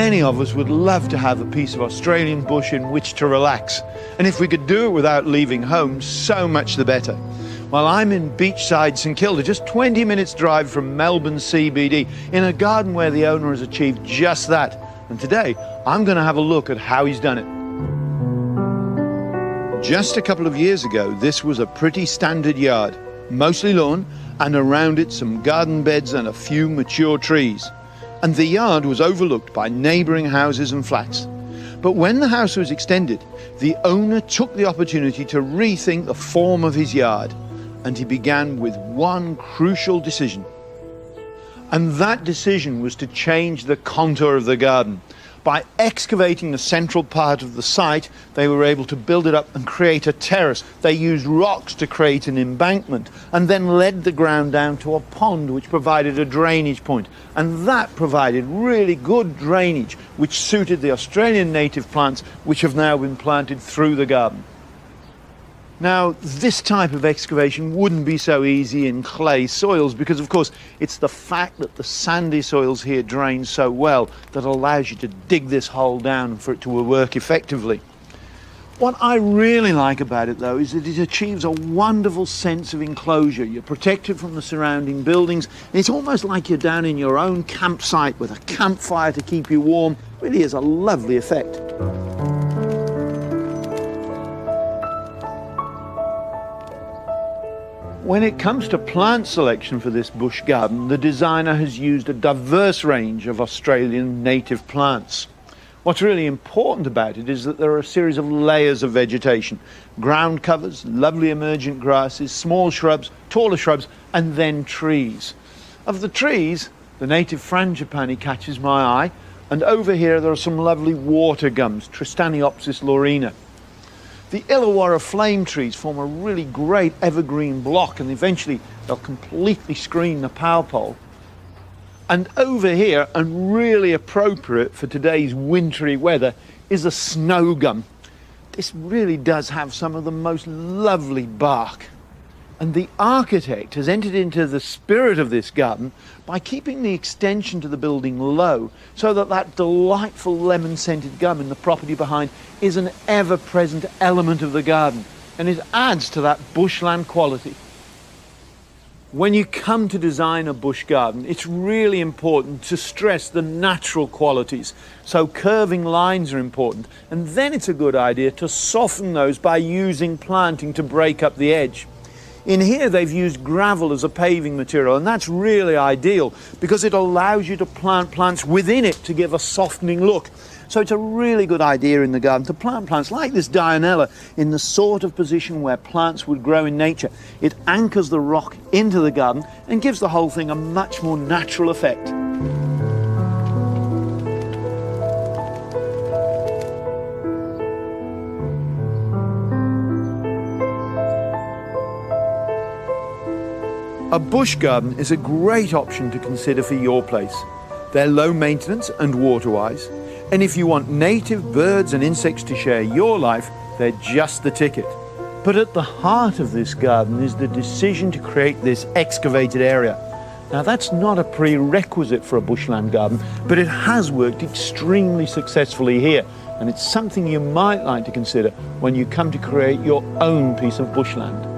Many of us would love to have a piece of Australian bush in which to relax. And if we could do it without leaving home, so much the better. Well, I'm in beachside St Kilda, just 20 minutes drive from Melbourne CBD, in a garden where the owner has achieved just that. And today, I'm going to have a look at how he's done it. Just a couple of years ago, this was a pretty standard yard, mostly lawn, and around it some garden beds and a few mature trees. And the yard was overlooked by neighbouring houses and flats. But when the house was extended, the owner took the opportunity to rethink the form of his yard, and he began with one crucial decision. And that decision was to change the contour of the garden. By excavating the central part of the site, they were able to build it up and create a terrace. They used rocks to create an embankment and then led the ground down to a pond which provided a drainage point. And that provided really good drainage which suited the Australian native plants which have now been planted through the garden. Now, this type of excavation wouldn't be so easy in clay soils because, of course, it's the fact that the sandy soils here drain so well that allows you to dig this hole down for it to work effectively. What I really like about it, though, is that it achieves a wonderful sense of enclosure. You're protected from the surrounding buildings. It's almost like you're down in your own campsite with a campfire to keep you warm. It really is a lovely effect. When it comes to plant selection for this bush garden, the designer has used a diverse range of Australian native plants. What's really important about it is that there are a series of layers of vegetation. Ground covers, lovely emergent grasses, small shrubs, taller shrubs, and then trees. Of the trees, the native frangipani catches my eye, and over here there are some lovely water gums, Tristaniopsis laurina. The Illawarra flame trees form a really great evergreen block, and eventually they'll completely screen the power pole. And over here, and really appropriate for today's wintry weather, is a snow gum. This really does have some of the most lovely bark. And the architect has entered into the spirit of this garden by keeping the extension to the building low, so that that delightful lemon-scented gum in the property behind is an ever-present element of the garden, and it adds to that bushland quality. When you come to design a bush garden, it's really important to stress the natural qualities. So curving lines are important, and then it's a good idea to soften those by using planting to break up the edge. In here they've used gravel as a paving material, and that's really ideal because it allows you to plant plants within it to give a softening look. So it's a really good idea in the garden to plant plants like this Dianella in the sort of position where plants would grow in nature. It anchors the rock into the garden and gives the whole thing a much more natural effect. A bush garden is a great option to consider for your place. They're low maintenance and water-wise, and if you want native birds and insects to share your life, they're just the ticket. But at the heart of this garden is the decision to create this excavated area. Now, that's not a prerequisite for a bushland garden, but it has worked extremely successfully here, and it's something you might like to consider when you come to create your own piece of bushland.